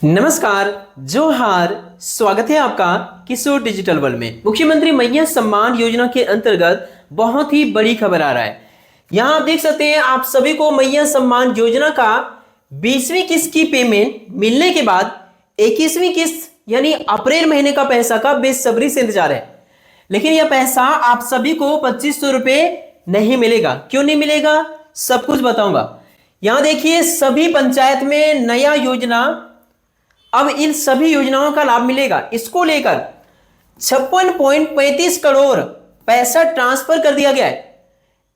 नमस्कार, जोहार। स्वागत है आपका किशोर डिजिटल वर्ल्ड में। मुख्यमंत्री मैया सम्मान योजना के अंतर्गत बहुत ही बड़ी खबर आ रहा है। यहां आप देख सकते हैं, आप सभी को मैया सम्मान योजना का 20वीं किस्त की पेमेंट मिलने के बाद 21वीं किस्त यानी अप्रैल महीने का पैसा का बेसब्री से इंतजार है। लेकिन यह पैसा आप सभी को 2500 रुपए नहीं मिलेगा। क्यों नहीं मिलेगा, सब कुछ बताऊंगा। यहां देखिए, सभी पंचायत में नया योजना, अब इन सभी योजनाओं का लाभ मिलेगा। इसको लेकर 56.35 करोड़ पैसा ट्रांसफर कर दिया गया है।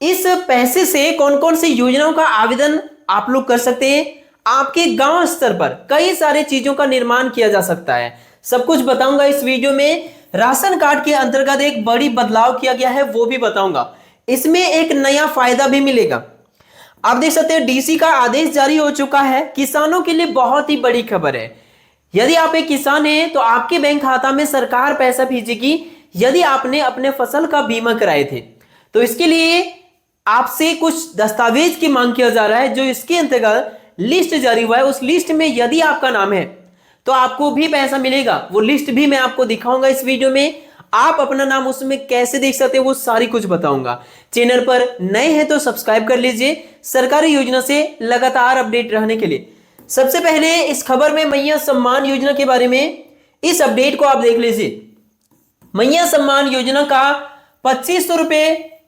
इस पैसे से कौन कौन सी योजनाओं का आवेदन आप लोग कर सकते हैं। आपके गांव स्तर पर कई सारे चीजों का निर्माण किया जा सकता है। सब कुछ बताऊंगा इस वीडियो में। राशन कार्ड के अंतर्गत एक बड़ी बदलाव किया गया है, वो भी बताऊंगा। इसमें एक नया फायदा भी मिलेगा। आप देख सकते हैं, डीसी का आदेश जारी हो चुका है। किसानों के लिए बहुत ही बड़ी खबर है। यदि आप एक किसान हैं तो आपके बैंक खाता में सरकार पैसा भेजेगी यदि आपने अपने फसल का बीमा कराए थे। तो इसके लिए आपसे कुछ दस्तावेज की मांग किया जा रहा है, जो इसके अंतर्गत लिस्ट जारी हुआ है। उस लिस्ट में यदि आपका नाम है तो आपको भी पैसा मिलेगा। वो लिस्ट भी मैं आपको दिखाऊंगा इस वीडियो में। आप अपना नाम उसमें कैसे देख सकते हैं, वो सारी कुछ बताऊंगा। चैनल पर नए हैं तो सब्सक्राइब कर लीजिए सरकारी योजना से लगातार अपडेट रहने के लिए। सबसे पहले इस खबर में मैया सम्मान योजना के बारे में इस अपडेट को आप देख लीजिए। मैया सम्मान योजना का 2500 रुपए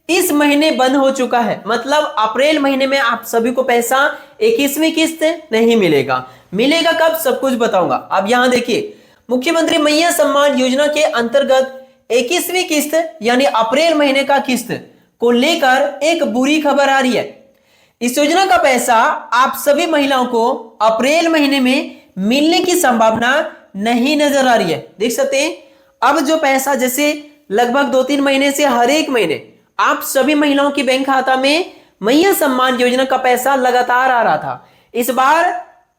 इस महीने बंद हो चुका है। मतलब अप्रैल महीने में आप सभी को पैसा 21वीं किस्त नहीं मिलेगा। मिलेगा कब, सब कुछ बताऊंगा। अब यहां देखिए, मुख्यमंत्री मैया सम्मान योजना के अंतर्गत 21वीं किस्त यानी अप्रैल महीने का किस्त को लेकर एक बुरी खबर आ रही है। इस योजना का पैसा आप सभी महिलाओं को अप्रैल महीने में मिलने की संभावना नहीं नजर आ रही है। देख सकते हैं, अब जो पैसा जैसे लगभग 2-3 महीने से हर एक महीने आप सभी महिलाओं के बैंक खाता में मैया सम्मान योजना का पैसा लगातार आ रहा था। इस बार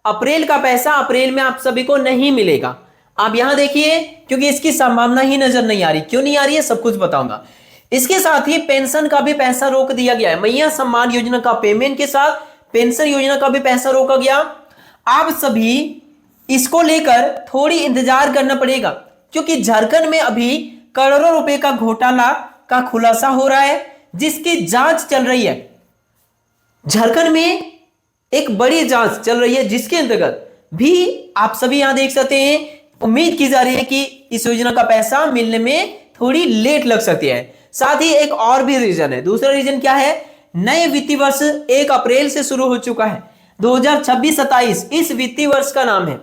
अप्रैल का पैसा अप्रैल में आप सभी को नहीं मिलेगा। आप यहां देखिए, क्योंकि इसकी संभावना ही नजर नहीं आ रही। क्यों नहीं आ रही है, सब कुछ बताऊंगा। इसके साथ ही पेंशन का भी पैसा रोक दिया गया है। मैया सम्मान योजना का पेमेंट के साथ पेंशन योजना का भी पैसा रोका गया। आप सभी इसको लेकर थोड़ी इंतजार करना पड़ेगा, क्योंकि झारखंड में अभी करोड़ों रुपए का घोटाला का खुलासा हो रहा है, जिसकी जांच चल रही है। झारखंड में एक बड़ी जांच चल रही है, जिसके अंतर्गत भी आप सभी यहां देख सकते हैं, उम्मीद की जा रही है कि इस योजना का पैसा मिलने में थोड़ी लेट लग सकती है। साथ ही एक और भी रीजन है। दूसरा रीजन क्या है, नए वित्तीय वर्ष 1 अप्रैल से शुरू हो चुका है। 2026-27 इस वित्तीय वर्ष का नाम है,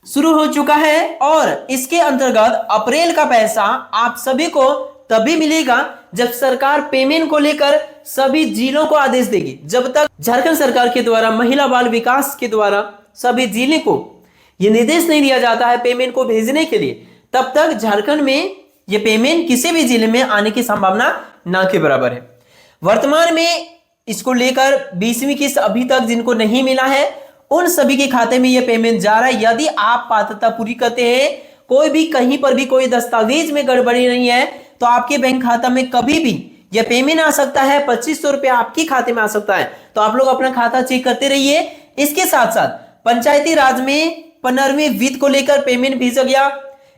शुरू हो चुका है। और इसके अंतर्गत अप्रैल का पैसा आप सभी को तभी मिलेगा जब सरकार पेमेंट को लेकर सभी जिलों को आदेश देगी। जब तक झारखंड सरकार के द्वारा महिला बाल विकास के द्वारा सभी जिले को यह निर्देश नहीं दिया जाता है पेमेंट को भेजने के लिए, तब तक झारखंड में यह पेमेंट किसी भी जिले में आने की संभावना ना के बराबर है। वर्तमान में इसको लेकर 20वीं किस्त अभी तक जिनको नहीं मिला है, उन सभी के खाते में यह पेमेंट जा रहा है। यदि आप पात्रता पूरी करते हैं, कोई भी कहीं पर भी कोई दस्तावेज में गड़बड़ी नहीं है, तो आपके बैंक खाता में कभी भी यह पेमेंट आ सकता है। 2500 रुपए आपके खाते में आ सकता है। तो आप लोग अपना खाता चेक करते रहिए। इसके साथ साथ पंचायती राज में 15वीं वित्त को लेकर पेमेंट भेजा गया।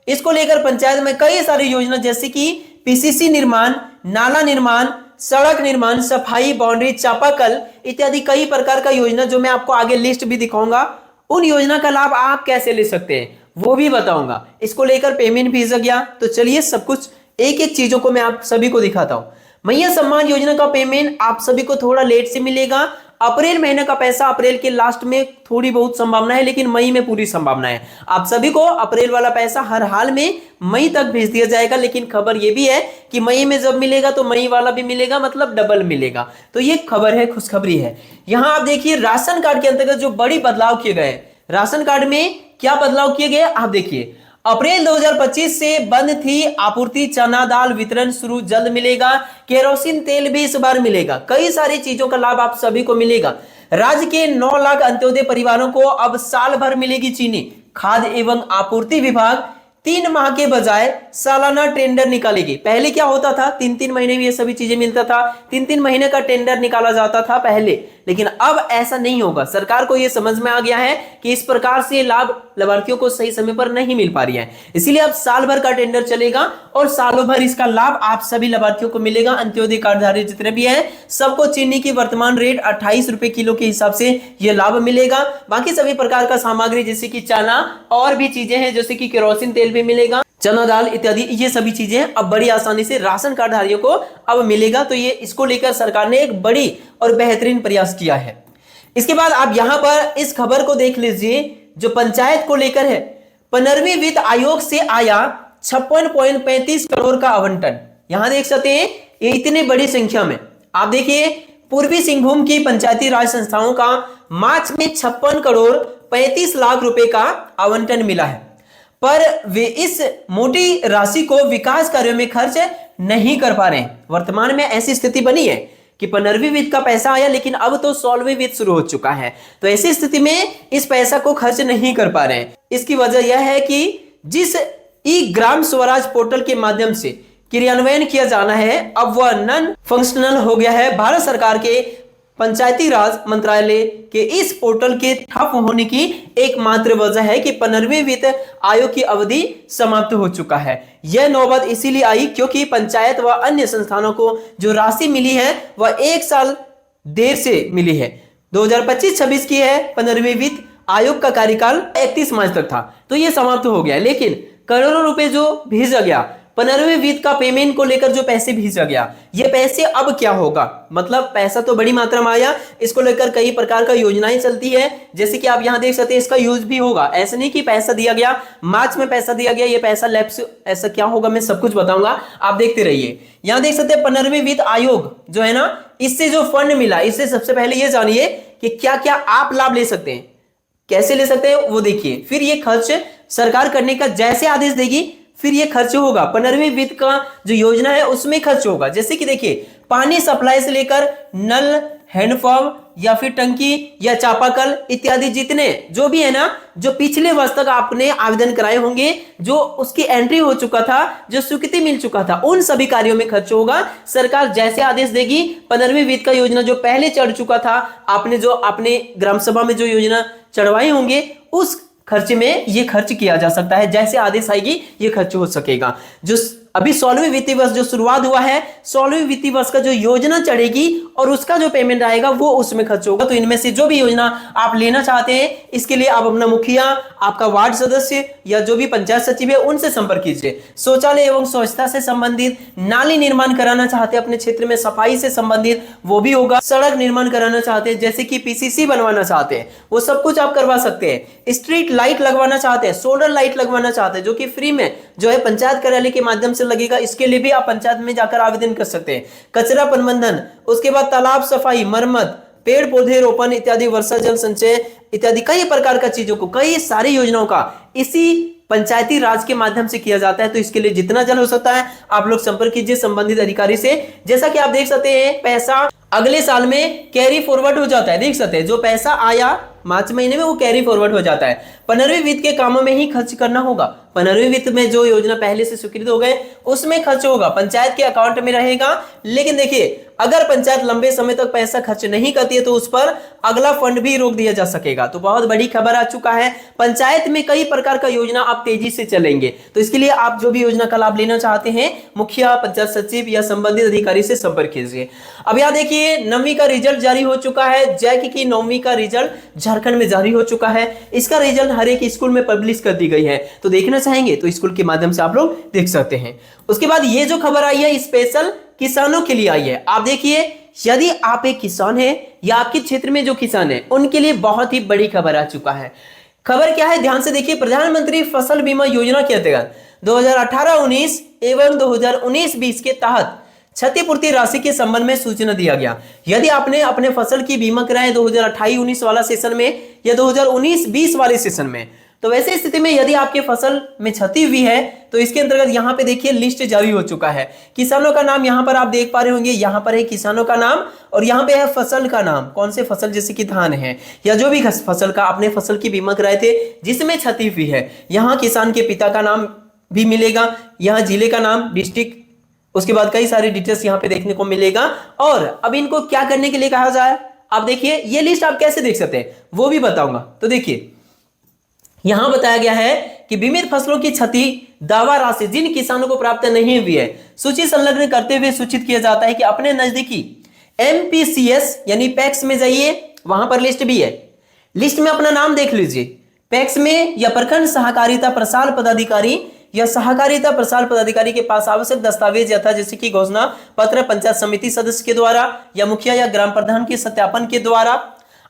इसको लेकर पंचायत में कई सारी योजना, जैसे कि पीसीसी निर्माण, नाला निर्माण, सड़क निर्माण, सफाई, बाउंड्री, चापाकल इत्यादि कई प्रकार का योजना, जो मैं आपको आगे लिस्ट भी दिखाऊंगा, उन योजना का लाभ आप कैसे ले सकते हैं वो भी बताऊंगा। इसको लेकर पेमेंट भेजा गया। तो चलिए सब कुछ एक एक चीजों को मैं आप सभी को दिखाता हूं। मैया सम्मान योजना का पेमेंट आप सभी को थोड़ा लेट से मिलेगा। अप्रैल महीने का पैसा अप्रैल के लास्ट में थोड़ी बहुत संभावना है, लेकिन मई में पूरी संभावना है। आप सभी को अप्रैल वाला पैसा हर हाल में मई तक भेज दिया जाएगा। लेकिन खबर यह भी है कि मई में जब मिलेगा तो मई वाला भी मिलेगा, मतलब डबल मिलेगा। तो ये खबर है, खुशखबरी है। यहां आप देखिए, राशन कार्ड के अंतर्गत जो बड़ी बदलाव किए गए, राशन कार्ड में क्या बदलाव किए गए आप देखिए। अप्रैल 2025 से बंद थी आपूर्ति, चना दाल वितरण शुरू जल्द मिलेगा। केरोसिन तेल भी इस बार मिलेगा। कई सारी चीजों का लाभ आप सभी को मिलेगा। राज्य के 9 लाख अंत्योदय परिवारों को अब साल भर मिलेगी चीनी। खाद्य एवं आपूर्ति विभाग 3 माह के बजाय सालाना टेंडर निकालेगी। पहले क्या होता था, 3-3 महीने में ये सभी चीजें मिलता था, 3-3 महीने का टेंडर निकाला जाता था पहले, लेकिन अब ऐसा नहीं होगा। सरकार को ये समझ में आ गया है कि इस प्रकार से लाभ लाभार्थियों को सही समय पर नहीं मिल पा रही है, इसीलिए अब साल भर का टेंडर चलेगा और सालों भर इसका लाभ आप सभी लाभार्थियों को मिलेगा। अंत्योदय कार्डधारी जितने भी है सबको चीनी की वर्तमान रेट 28 रुपए किलो के हिसाब से यह लाभ मिलेगा। बाकी सभी प्रकार का सामग्री जैसे कि चना और भी चीजें हैं जैसे कि केरोसिन तेल भी मिलेगा, चना दाल इत्यादि, ये सभी चीजें अब बड़ी आसानी से राशन कार्डधारियों को अब मिलेगा। तो ये इसको लेकर सरकार ने एक बड़ी और बेहतरीन प्रयास किया है। इसके बाद आप यहां पर इस खबर को देख लीजिए जो पंचायत को लेकर है। 15वीं वित्त आयोग से आया 56.35 करोड़ का आवंटन। यहां देख सकते हैं ये इतनी बड़ी संख्या में। आप देखिए पूर्वी सिंहभूम की पंचायती राज संस्थाओं का मार्च में 56 करोड़ 35 लाख रुपए का आवंटन मिला है, पर वे इस मोटी राशि को विकास कार्यों में खर्च नहीं कर पा रहे हैं। वर्तमान में ऐसी स्थिति बनी है कि 15वीं वित्त का पैसा आया लेकिन अब तो 16वीं वित्त शुरू हो चुका है, तो ऐसी स्थिति में इस पैसा को खर्च नहीं कर पा रहे हैं। इसकी वजह यह है कि जिस ई ग्राम स्वराज पोर्टल के माध्यम से क्रियान्वयन किया जाना है अब वह नॉन फंक्शनल हो गया है। भारत सरकार के पंचायती राज मंत्रालय के इस पोर्टल के ठप होने की एकमात्र वजह है कि 15वीं वित्त आयोग की अवधि समाप्त हो चुका है। यह नौबत इसीलिए आई क्योंकि पंचायत व अन्य संस्थानों को जो राशि मिली है वह 1 साल देर से मिली है। 2025-26 की है 15वीं वित्त आयोग का कार्यकाल 31 मार्च तक था, तो यह समाप्त हो गया, लेकिन करोड़ों रुपए जो भेजा गया 15वीं वित्त का पेमेंट को लेकर जो पैसे भेजा गया, ये पैसे अब क्या होगा? मतलब पैसा तो बड़ी मात्रा में आया, इसको लेकर कई प्रकार का योजनाएं चलती है, जैसे कि आप यहां देख सकते हैं इसका यूज भी होगा। ऐसा नहीं कि पैसा दिया गया, मार्च में पैसा दिया गया, ये पैसा लैप्स ऐसा क्या होगा मैं सब कुछ बताऊंगा, आप देखते रहिए। यहां देख सकते हैं 15वीं वित्त आयोग जो है ना, इससे जो फंड मिला, इससे सबसे पहले ये जानिए कि क्या क्या आप लाभ ले सकते हैं, कैसे ले सकते हैं वो देखिए। फिर ये खर्च सरकार करने का जैसे आदेश देगी फिर ये खर्च होगा। 15वीं वित्त का जो योजना है उसमें खर्च होगा, जैसे कि देखिए पानी सप्लाई से लेकर नल, हैंडपंप या फिर टंकी या चापाकल इत्यादि जितने जो भी है ना, जो पिछले वर्ष तक आपने आवेदन कराए होंगे, जो उसकी एंट्री हो चुका था, जो स्वीकृति मिल चुका था, उन सभी कार्यों में खर्च होगा। सरकार जैसे आदेश देगी 15वीं वित्त का योजना जो पहले चढ़ चुका था, आपने जो अपने ग्राम सभा में जो योजना चढ़वाए होंगे उस खर्च में ये खर्च किया जा सकता है। जैसे आदेश आएगी ये खर्च हो सकेगा। जो अभी 16वीं वित्तीय वर्ष जो शुरुआत हुआ है, 16वीं वित्तीय वर्ष का जो योजना चढ़ेगी और उसका जो पेमेंट आएगा वो उसमें खर्च होगा। तो इनमें से जो भी योजना आप लेना चाहते हैं इसके लिए आप अपना मुखिया, आपका वार्ड सदस्य या जो भी पंचायत सचिव है उनसे संपर्क कीजिए। शौचालय एवं स्वच्छता से संबंधित, नाली निर्माण कराना चाहते हैं अपने क्षेत्र में, सफाई से संबंधित वो भी होगा, सड़क निर्माण कराना चाहते हैं जैसे कि पीसीसी बनवाना चाहते हैं वो सब कुछ आप करवा सकते हैं। स्ट्रीट लाइट लगवाना चाहते हैं, सोलर लाइट लगवाना चाहते हैं जो कि फ्री में जो है पंचायत कार्यालय के माध्यम से लगेगा, इसके लिए भी आप पंचायत में जाकर आवेदन कर सकते हैं। कचरा प्रबंधन, उसके बाद तालाब सफाई, मरम्मत, पेड़ पौधे रोपण इत्यादि, वर्षा जल संचय इत्यादि कई प्रकार का चीजों को, कई सारी योजनाओं का इसी पंचायती राज के माध्यम से किया जाता है। तो इसके लिए जितना जल्द हो सकता है आप लोग संपर्क कीजिए संबंधित अधिकारी से। जैसा कि आप देख सकते हैं पैसा अगले साल में कैरी फॉरवर्ड हो जाता है, देख सकते हैं जो पैसा आया मार्च महीने में वो कैरी फॉरवर्ड हो जाता है। 15वीं वित्त के कामों में ही खर्च करना होगा। 15वीं वित्त में जो योजना पहले से स्वीकृत हो गए उसमें खर्च होगा, पंचायत के अकाउंट में रहेगा। लेकिन देखिए अगर पंचायत लंबे समय तक पैसा खर्च नहीं करती है तो उस पर अगला फंड भी रोक दिया जा सकेगा। तो बहुत बड़ी खबर आ चुका है, पंचायत में कई प्रकार का योजना अब तेजी से चलेंगे। तो इसके लिए आप जो भी योजना का लाभ लेना चाहते हैं मुखिया, पंचायत सचिव या संबंधित अधिकारी से संपर्क कीजिए। अब यहाँ देखिए 9वीं का रिजल्ट जारी हो चुका है। जैक की 9वीं का रिजल्ट झारखंड में जारी हो चुका है। इसका रिजल्ट हर एक स्कूल में पब्लिश कर दी गई है, तो देखना चाहेंगे तो स्कूल के माध्यम से आप लोग देख सकते हैं। उसके बाद ये जो खबर आई है स्पेशल किसानों के लिए आई है। आप देखिए यदि आप एक किसान हैं या आपके क्षेत्र में जो किसान हैं उनके लिए बहुत ही बड़ी खबर आ चुका है। खबर क्या है ध्यान से देखिए। प्रधानमंत्री फसल बीमा योजना के अंतर्गत 2018-19 एवं 2019-20 के तहत क्षतिपूर्ति राशि के संबंध में सूचना दिया गया। यदि आपने अपने फसल की बीमा कराए 2028-19 वाला सेशन में या 2019-20 वाले सेशन में, तो वैसे स्थिति में यदि आपके फसल में क्षति हुई है तो इसके अंतर्गत यहाँ पे देखिए लिस्ट जारी हो चुका है। किसानों का नाम यहाँ पर आप देख पा रहे होंगे, यहाँ पर है किसानों का नाम और यहाँ पे है फसल का नाम, कौन से फसल जैसे कि धान है या जो भी फसल का अपने फसल की बीमा कराए थे जिसमें क्षति हुई है। यहाँ किसान के पिता का नाम भी मिलेगा, यहाँ जिले का नाम, डिस्ट्रिक्ट, उसके बाद कई सारे डिटेल्स यहाँ पे देखने को मिलेगा। और अब इनको क्या करने के लिए कहा जाए, आप देखिए ये लिस्ट आप कैसे देख सकते हैं वो भी बताऊंगा। तो देखिए यहां बताया गया है कि बीमित फसलों की क्षति दावा राशि जिन किसानों को प्राप्त नहीं हुई है सूची संलग्न करते हुए सूचित किया जाता है कि अपने नजदीकी एमपीसीएस यानी पैक्स में जाइए, वहां पर लिस्ट भी है, लिस्ट में अपना नाम देख लीजिए, पैक्स में या प्रखंड सहकारिता प्रसार पदाधिकारी या सहकारिता प्रसार पदाधिकारी के पास आवश्यक दस्तावेज यथा जैसे कि घोषणा पत्र पंचायत समिति सदस्य के द्वारा या मुखिया या ग्राम प्रधान के सत्यापन के द्वारा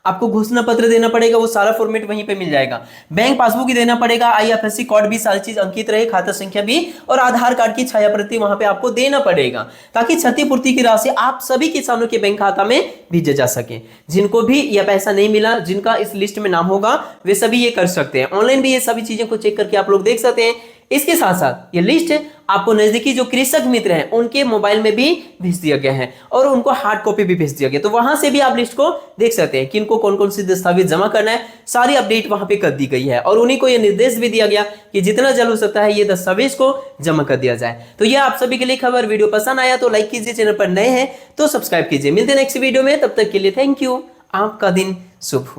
आपको घोषणा पत्र देना पड़ेगा, वो सारा फॉर्मेट वहीं पे मिल जाएगा। बैंक पासबुक भी देना पड़ेगा, आईएफएससी कोड भी, सारी चीज अंकित रहे, खाता संख्या भी, और आधार कार्ड की छाया प्रति वहां पे आपको देना पड़ेगा ताकि क्षतिपूर्ति की राशि आप सभी किसानों के बैंक खाता में भेजे जा सके। जिनको भी यह पैसा नहीं मिला, जिनका इस लिस्ट में नाम होगा, वे सभी ये कर सकते हैं। ऑनलाइन भी ये सभी चीजों को चेक करके आप लोग देख सकते हैं। इसके साथ साथ ये लिस्ट आपको नजदीकी जो कृषक मित्र हैं उनके मोबाइल में भी भेज दिया गया है और उनको हार्ड कॉपी भी भेज दिया गया, तो वहां से भी आप लिस्ट को देख सकते हैं कि इनको कौन कौन सी दस्तावेज जमा करना है, सारी अपडेट वहां पे कर दी गई है। और उन्हीं को यह निर्देश भी दिया गया कि जितना जल्द हो सकता है ये दस्तावेज को जमा कर दिया जाए। तो यह आप सभी के लिए खबर। वीडियो पसंद आया तो लाइक कीजिए, चैनल पर नए हैं तो सब्सक्राइब कीजिए। मिलते हैं नेक्स्ट वीडियो में, तब तक के लिए थैंक यू। आपका दिन शुभ हो।